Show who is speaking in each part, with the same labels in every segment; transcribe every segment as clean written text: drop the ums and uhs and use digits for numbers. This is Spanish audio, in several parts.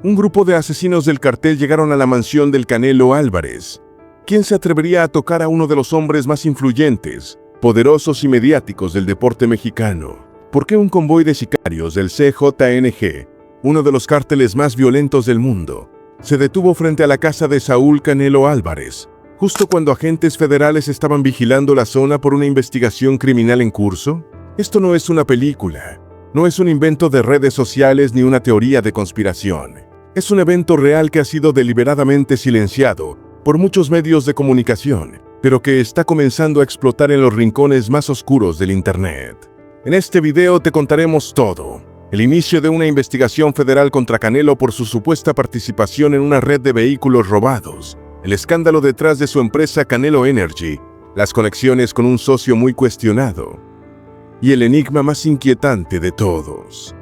Speaker 1: Un grupo de asesinos del cartel llegaron a la mansión del Canelo Álvarez. ¿Quién se atrevería a tocar a uno de los hombres más influyentes, poderosos y mediáticos del deporte mexicano? ¿Por qué un convoy de sicarios del CJNG, uno de los cárteles más violentos del mundo, se detuvo frente a la casa de Saúl Canelo Álvarez, justo cuando agentes federales estaban vigilando la zona por una investigación criminal en curso? Esto no es una película, no es un invento de redes sociales ni una teoría de conspiración. Es un evento real que ha sido deliberadamente silenciado por muchos medios de comunicación, pero que está comenzando a explotar en los rincones más oscuros del Internet. En este video te contaremos todo. El inicio de una investigación federal contra Canelo por su supuesta participación en una red de vehículos robados, el escándalo detrás de su empresa Canelo Energy, las conexiones con un socio muy cuestionado, y el enigma más inquietante de todos.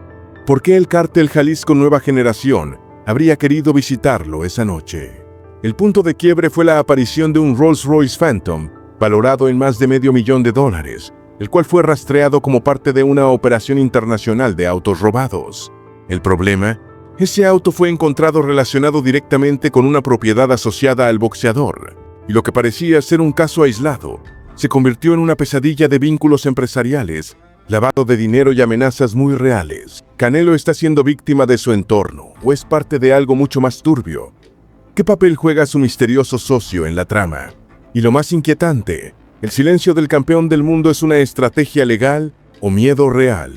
Speaker 1: ¿Por qué el cártel Jalisco Nueva Generación habría querido visitarlo esa noche? El punto de quiebre fue la aparición de un Rolls-Royce Phantom, valorado en más de $500,000, el cual fue rastreado como parte de una operación internacional de autos robados. El problema: ese auto fue encontrado relacionado directamente con una propiedad asociada al boxeador, y lo que parecía ser un caso aislado, se convirtió en una pesadilla de vínculos empresariales, lavado de dinero y amenazas muy reales. ¿Canelo está siendo víctima de su entorno o es parte de algo mucho más turbio? ¿Qué papel juega su misterioso socio en la trama? Y lo más inquietante, ¿el silencio del campeón del mundo es una estrategia legal o miedo real?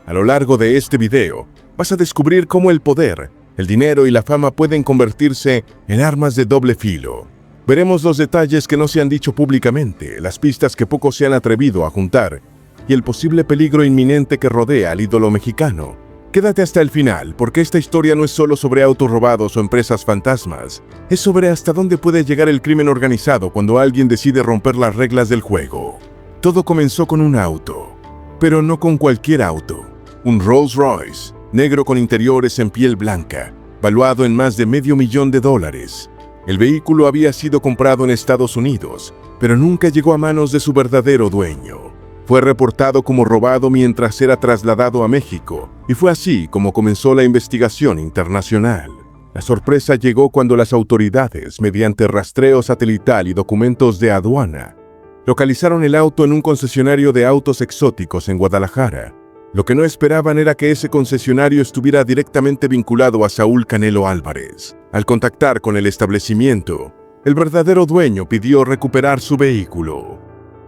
Speaker 1: A lo largo de este video, vas a descubrir cómo el poder, el dinero y la fama pueden convertirse en armas de doble filo. Veremos los detalles que no se han dicho públicamente, las pistas que pocos se han atrevido a juntar, y el posible peligro inminente que rodea al ídolo mexicano. Quédate hasta el final, porque esta historia no es solo sobre autos robados o empresas fantasmas, es sobre hasta dónde puede llegar el crimen organizado cuando alguien decide romper las reglas del juego. Todo comenzó con un auto, pero no con cualquier auto. Un Rolls-Royce, negro con interiores en piel blanca, valuado en más de $500,000. El vehículo había sido comprado en Estados Unidos, pero nunca llegó a manos de su verdadero dueño. Fue reportado como robado mientras era trasladado a México, y fue así como comenzó la investigación internacional. La sorpresa llegó cuando las autoridades, mediante rastreo satelital y documentos de aduana, localizaron el auto en un concesionario de autos exóticos en Guadalajara. Lo que no esperaban era que ese concesionario estuviera directamente vinculado a Saúl Canelo Álvarez. Al contactar con el establecimiento, el verdadero dueño pidió recuperar su vehículo.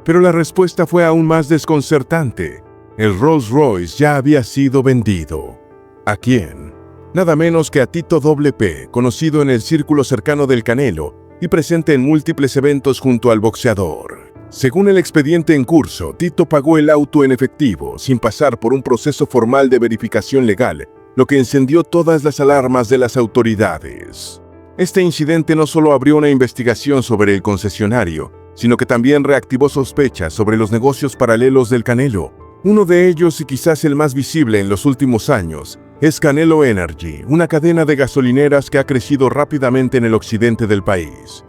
Speaker 1: Pero la respuesta fue aún más desconcertante. El Rolls-Royce ya había sido vendido. ¿A quién? Nada menos que a Tito P, conocido en el círculo cercano del Canelo y presente en múltiples eventos junto al boxeador. Según el expediente en curso, Tito pagó el auto en efectivo, sin pasar por un proceso formal de verificación legal, lo que encendió todas las alarmas de las autoridades. Este incidente no solo abrió una investigación sobre el concesionario, sino que también reactivó sospechas sobre los negocios paralelos del Canelo. Uno de ellos, y quizás el más visible en los últimos años, es Canelo Energy, una cadena de gasolineras que ha crecido rápidamente en el occidente del país.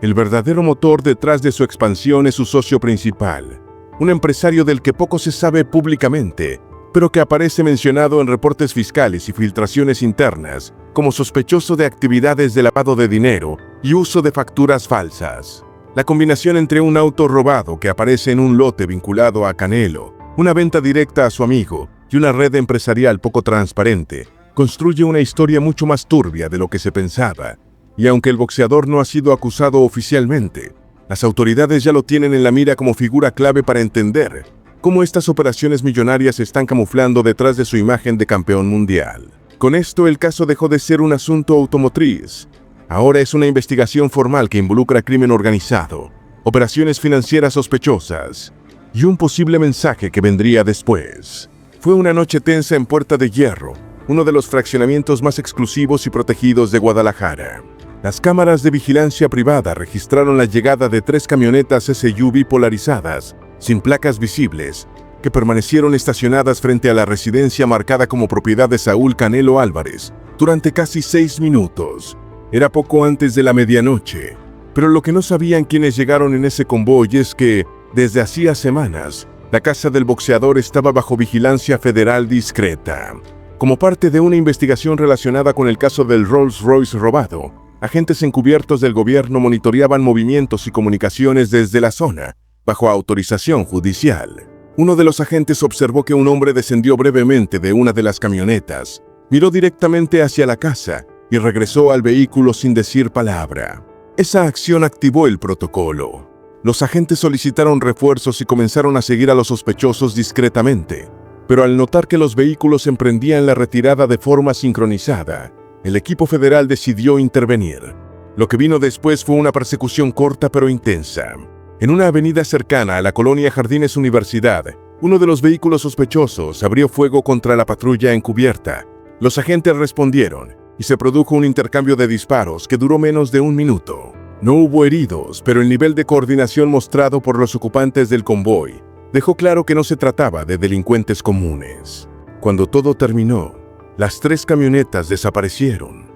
Speaker 1: El verdadero motor detrás de su expansión es su socio principal, un empresario del que poco se sabe públicamente, pero que aparece mencionado en reportes fiscales y filtraciones internas como sospechoso de actividades de lavado de dinero y uso de facturas falsas. La combinación entre un auto robado que aparece en un lote vinculado a Canelo, una venta directa a su amigo y una red empresarial poco transparente, construye una historia mucho más turbia de lo que se pensaba. Y aunque el boxeador no ha sido acusado oficialmente, las autoridades ya lo tienen en la mira como figura clave para entender cómo estas operaciones millonarias se están camuflando detrás de su imagen de campeón mundial. Con esto, el caso dejó de ser un asunto automotriz. Ahora es una investigación formal que involucra crimen organizado, operaciones financieras sospechosas y un posible mensaje que vendría después. Fue una noche tensa en Puerta de Hierro, uno de los fraccionamientos más exclusivos y protegidos de Guadalajara. Las cámaras de vigilancia privada registraron la llegada de 3 camionetas SUV polarizadas, sin placas visibles, que permanecieron estacionadas frente a la residencia marcada como propiedad de Saúl Canelo Álvarez durante casi 6 minutos. Era poco antes de la medianoche, pero lo que no sabían quienes llegaron en ese convoy es que, desde hacía semanas, la casa del boxeador estaba bajo vigilancia federal discreta. Como parte de una investigación relacionada con el caso del Rolls-Royce robado, agentes encubiertos del gobierno monitoreaban movimientos y comunicaciones desde la zona, bajo autorización judicial. Uno de los agentes observó que un hombre descendió brevemente de una de las camionetas, miró directamente hacia la casa y regresó al vehículo sin decir palabra. Esa acción activó el protocolo. Los agentes solicitaron refuerzos y comenzaron a seguir a los sospechosos discretamente, pero al notar que los vehículos emprendían la retirada de forma sincronizada, el equipo federal decidió intervenir. Lo que vino después fue una persecución corta pero intensa. En una avenida cercana a la colonia Jardines Universidad, uno de los vehículos sospechosos abrió fuego contra la patrulla encubierta. Los agentes respondieron y se produjo un intercambio de disparos que duró menos de un minuto. No hubo heridos, pero el nivel de coordinación mostrado por los ocupantes del convoy dejó claro que no se trataba de delincuentes comunes. Cuando todo terminó, las 3 camionetas desaparecieron.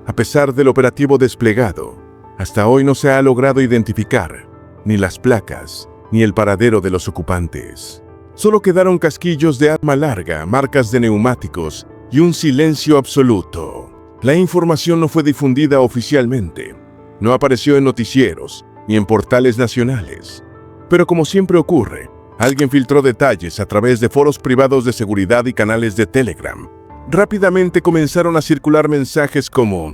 Speaker 1: A pesar del operativo desplegado, hasta hoy no se ha logrado identificar ni las placas ni el paradero de los ocupantes. Solo quedaron casquillos de arma larga, marcas de neumáticos y un silencio absoluto. La información no fue difundida oficialmente. No apareció en noticieros ni en portales nacionales. Pero como siempre ocurre, alguien filtró detalles a través de foros privados de seguridad y canales de Telegram. Rápidamente comenzaron a circular mensajes como: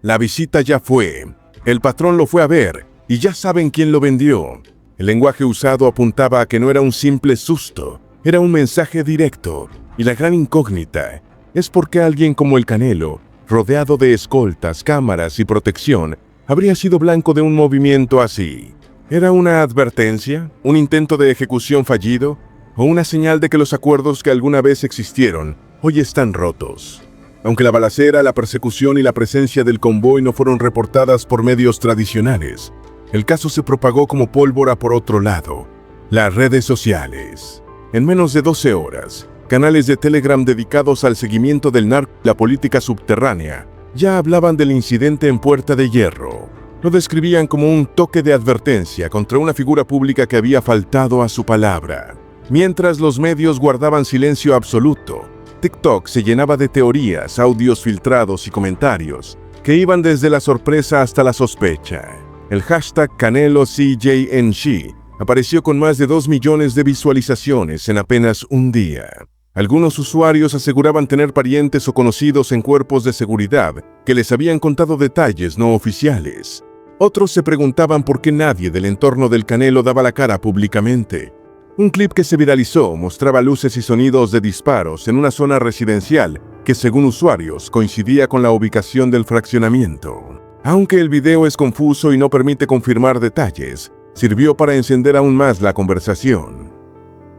Speaker 1: "La visita ya fue, el patrón lo fue a ver y ya saben quién lo vendió". El lenguaje usado apuntaba a que no era un simple susto, era un mensaje directo. Y la gran incógnita es por qué alguien como el Canelo, rodeado de escoltas, cámaras y protección, habría sido blanco de un movimiento así. ¿Era una advertencia, un intento de ejecución fallido, o una señal de que los acuerdos que alguna vez existieron hoy están rotos? Aunque la balacera, la persecución y la presencia del convoy no fueron reportadas por medios tradicionales, el caso se propagó como pólvora por otro lado: las redes sociales. En menos de 12 horas, canales de Telegram dedicados al seguimiento del narco y la política subterránea ya hablaban del incidente en Puerta de Hierro. Lo describían como un toque de advertencia contra una figura pública que había faltado a su palabra. Mientras los medios guardaban silencio absoluto, TikTok se llenaba de teorías, audios filtrados y comentarios que iban desde la sorpresa hasta la sospecha. El hashtag CaneloCJNG apareció con más de 2 millones de visualizaciones en apenas un día. Algunos usuarios aseguraban tener parientes o conocidos en cuerpos de seguridad que les habían contado detalles no oficiales. Otros se preguntaban por qué nadie del entorno del Canelo daba la cara públicamente. Un clip que se viralizó mostraba luces y sonidos de disparos en una zona residencial que, según usuarios, coincidía con la ubicación del fraccionamiento. Aunque el video es confuso y no permite confirmar detalles, sirvió para encender aún más la conversación.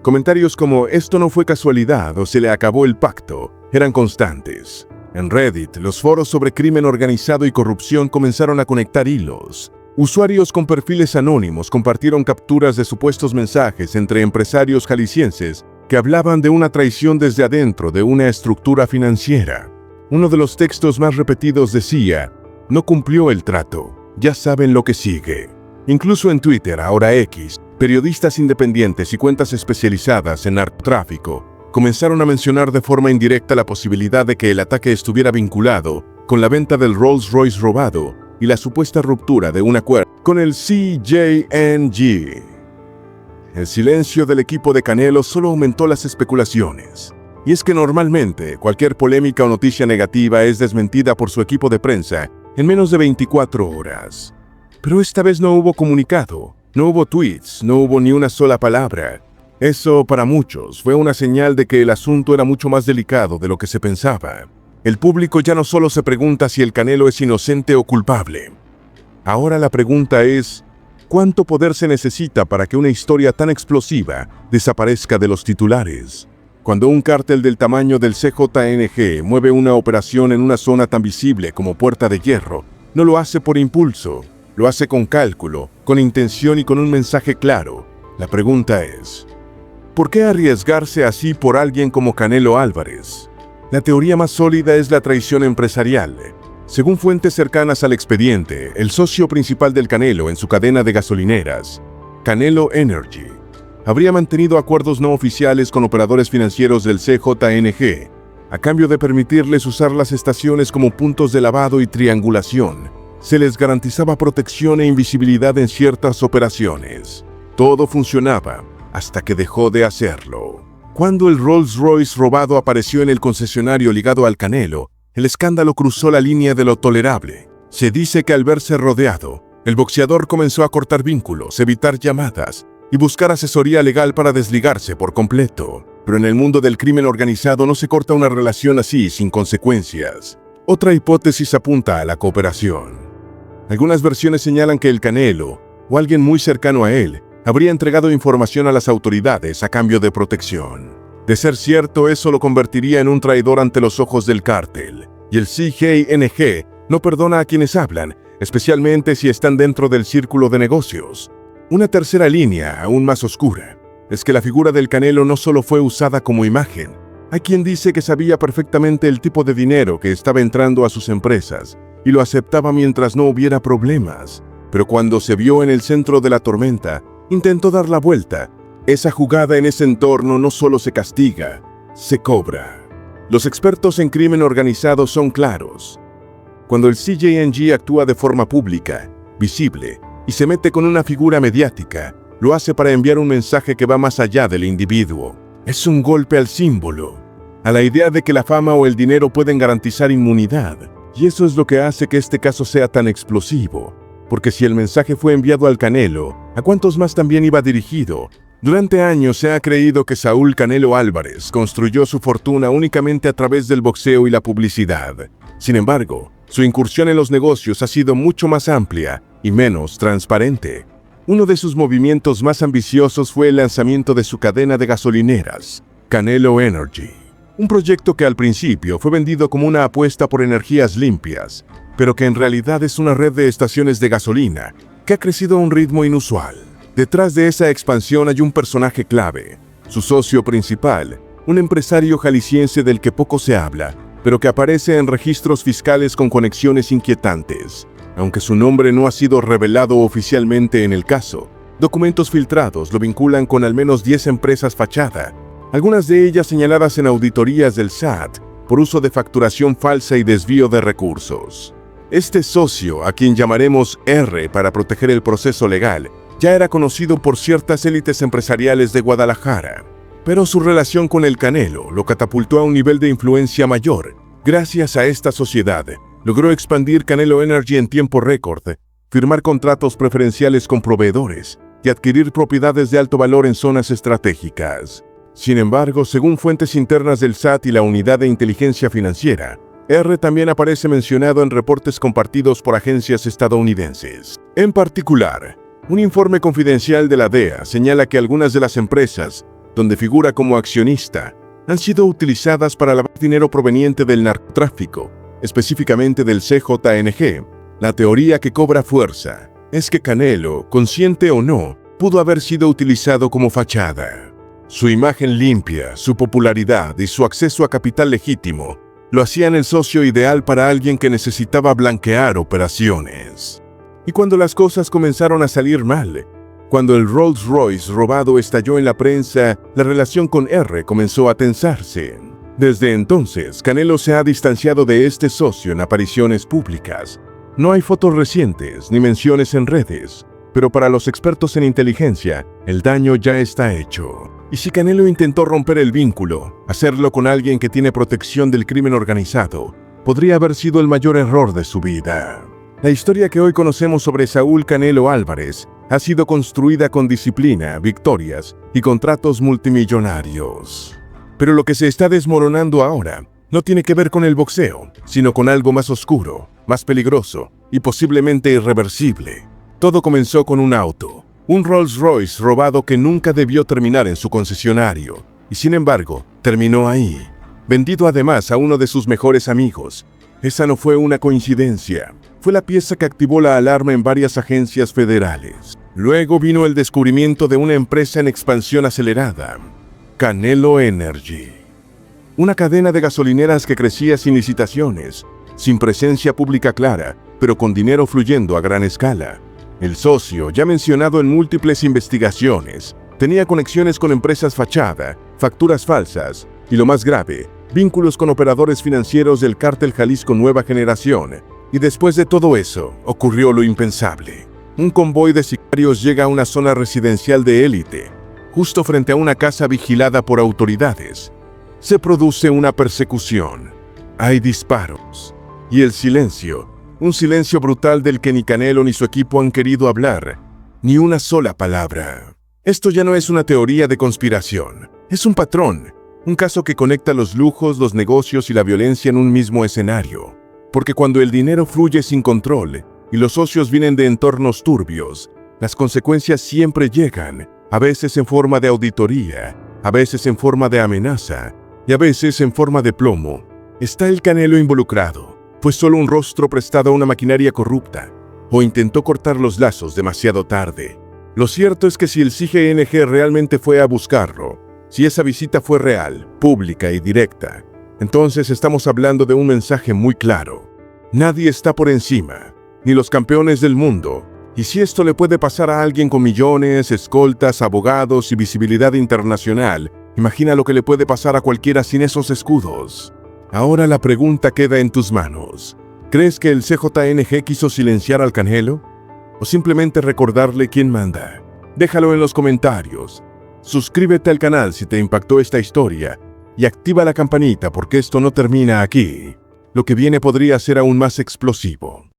Speaker 1: Comentarios como "esto no fue casualidad" o "se le acabó el pacto" eran constantes. En Reddit, los foros sobre crimen organizado y corrupción comenzaron a conectar hilos. Usuarios con perfiles anónimos compartieron capturas de supuestos mensajes entre empresarios jaliscienses que hablaban de una traición desde adentro de una estructura financiera. Uno de los textos más repetidos decía: "no cumplió el trato, ya saben lo que sigue". Incluso en Twitter, ahora X, periodistas independientes y cuentas especializadas en narcotráfico comenzaron a mencionar de forma indirecta la posibilidad de que el ataque estuviera vinculado con la venta del Rolls-Royce robado y la supuesta ruptura de un acuerdo con el CJNG. El silencio del equipo de Canelo solo aumentó las especulaciones. Y es que normalmente cualquier polémica o noticia negativa es desmentida por su equipo de prensa en menos de 24 horas. Pero esta vez no hubo comunicado, no hubo tweets, no hubo ni una sola palabra. Eso, para muchos, fue una señal de que el asunto era mucho más delicado de lo que se pensaba. El público ya no solo se pregunta si el Canelo es inocente o culpable. Ahora la pregunta es: ¿cuánto poder se necesita para que una historia tan explosiva desaparezca de los titulares? Cuando un cártel del tamaño del CJNG mueve una operación en una zona tan visible como Puerta de Hierro, no lo hace por impulso. Lo hace con cálculo, con intención y con un mensaje claro. La pregunta es: ¿por qué arriesgarse así por alguien como Canelo Álvarez? La teoría más sólida es la traición empresarial. Según fuentes cercanas al expediente, el socio principal del Canelo en su cadena de gasolineras, Canelo Energy, habría mantenido acuerdos no oficiales con operadores financieros del CJNG, A cambio de permitirles usar las estaciones como puntos de lavado y triangulación, se les garantizaba protección e invisibilidad en ciertas operaciones. Todo funcionaba hasta que dejó de hacerlo. Cuando el Rolls-Royce robado apareció en el concesionario ligado al Canelo, el escándalo cruzó la línea de lo tolerable. Se dice que al verse rodeado, el boxeador comenzó a cortar vínculos, evitar llamadas y buscar asesoría legal para desligarse por completo. Pero en el mundo del crimen organizado no se corta una relación así, sin consecuencias. Otra hipótesis apunta a la cooperación. Algunas versiones señalan que el Canelo, o alguien muy cercano a él, habría entregado información a las autoridades a cambio de protección. De ser cierto, eso lo convertiría en un traidor ante los ojos del cártel. Y el CJNG no perdona a quienes hablan, especialmente si están dentro del círculo de negocios. Una tercera línea, aún más oscura, es que la figura del Canelo no solo fue usada como imagen. Hay quien dice que sabía perfectamente el tipo de dinero que estaba entrando a sus empresas y lo aceptaba mientras no hubiera problemas. Pero cuando se vio en el centro de la tormenta, intentó dar la vuelta. Esa jugada en ese entorno no solo se castiga, se cobra. Los expertos en crimen organizado son claros. Cuando el CJNG actúa de forma pública, visible, y se mete con una figura mediática, lo hace para enviar un mensaje que va más allá del individuo. Es un golpe al símbolo, a la idea de que la fama o el dinero pueden garantizar inmunidad. Y eso es lo que hace que este caso sea tan explosivo. Porque si el mensaje fue enviado al Canelo, ¿a cuántos más también iba dirigido? Durante años se ha creído que Saúl Canelo Álvarez construyó su fortuna únicamente a través del boxeo y la publicidad. Sin embargo, su incursión en los negocios ha sido mucho más amplia y menos transparente. Uno de sus movimientos más ambiciosos fue el lanzamiento de su cadena de gasolineras, Canelo Energy. Un proyecto que al principio fue vendido como una apuesta por energías limpias, pero que en realidad es una red de estaciones de gasolina que ha crecido a un ritmo inusual. Detrás de esa expansión hay un personaje clave, su socio principal, un empresario jalisciense del que poco se habla, pero que aparece en registros fiscales con conexiones inquietantes. Aunque su nombre no ha sido revelado oficialmente en el caso, documentos filtrados lo vinculan con al menos 10 empresas fachada, algunas de ellas señaladas en auditorías del SAT por uso de facturación falsa y desvío de recursos. Este socio, a quien llamaremos R para proteger el proceso legal, ya era conocido por ciertas élites empresariales de Guadalajara, pero su relación con el Canelo lo catapultó a un nivel de influencia mayor. Gracias a esta sociedad, logró expandir Canelo Energy en tiempo récord, firmar contratos preferenciales con proveedores y adquirir propiedades de alto valor en zonas estratégicas. Sin embargo, según fuentes internas del SAT y la Unidad de Inteligencia Financiera, R también aparece mencionado en reportes compartidos por agencias estadounidenses. En particular, un informe confidencial de la DEA señala que algunas de las empresas, donde figura como accionista, han sido utilizadas para lavar dinero proveniente del narcotráfico, específicamente del CJNG. La teoría que cobra fuerza es que Canelo, consciente o no, pudo haber sido utilizado como fachada. Su imagen limpia, su popularidad y su acceso a capital legítimo lo hacían el socio ideal para alguien que necesitaba blanquear operaciones. Y cuando las cosas comenzaron a salir mal, cuando el Rolls-Royce robado estalló en la prensa, la relación con R comenzó a tensarse. Desde entonces, Canelo se ha distanciado de este socio en apariciones públicas. No hay fotos recientes ni menciones en redes, pero para los expertos en inteligencia, el daño ya está hecho. Y si Canelo intentó romper el vínculo, hacerlo con alguien que tiene protección del crimen organizado, podría haber sido el mayor error de su vida. La historia que hoy conocemos sobre Saúl Canelo Álvarez ha sido construida con disciplina, victorias y contratos multimillonarios. Pero lo que se está desmoronando ahora no tiene que ver con el boxeo, sino con algo más oscuro, más peligroso y posiblemente irreversible. Todo comenzó con un auto, un Rolls-Royce robado que nunca debió terminar en su concesionario, y sin embargo, terminó ahí, vendido además a uno de sus mejores amigos. Esa no fue una coincidencia, fue la pieza que activó la alarma en varias agencias federales. Luego vino el descubrimiento de una empresa en expansión acelerada, Canelo Energy. Una cadena de gasolineras que crecía sin licitaciones, sin presencia pública clara, pero con dinero fluyendo a gran escala. El socio, ya mencionado en múltiples investigaciones, tenía conexiones con empresas fachada, facturas falsas y, lo más grave, vínculos con operadores financieros del cártel Jalisco Nueva Generación. Y después de todo eso, ocurrió lo impensable. Un convoy de sicarios llega a una zona residencial de élite, justo frente a una casa vigilada por autoridades. Se produce una persecución. Hay disparos. Y el silencio, un silencio brutal del que ni Canelo ni su equipo han querido hablar, ni una sola palabra. Esto ya no es una teoría de conspiración, es un patrón, un caso que conecta los lujos, los negocios y la violencia en un mismo escenario. Porque cuando el dinero fluye sin control y los socios vienen de entornos turbios, las consecuencias siempre llegan, a veces en forma de auditoría, a veces en forma de amenaza y a veces en forma de plomo. ¿Está el Canelo involucrado? ¿Fue solo un rostro prestado a una maquinaria corrupta? ¿O intentó cortar los lazos demasiado tarde? Lo cierto es que si el CIGNG realmente fue a buscarlo, si esa visita fue real, pública y directa, entonces estamos hablando de un mensaje muy claro. Nadie está por encima, ni los campeones del mundo. Y si esto le puede pasar a alguien con millones, escoltas, abogados y visibilidad internacional, imagina lo que le puede pasar a cualquiera sin esos escudos. Ahora la pregunta queda en tus manos. ¿Crees que el CJNG quiso silenciar al Canelo? ¿O simplemente recordarle quién manda? Déjalo en los comentarios. Suscríbete al canal si te impactó esta historia y activa la campanita porque esto no termina aquí. Lo que viene podría ser aún más explosivo.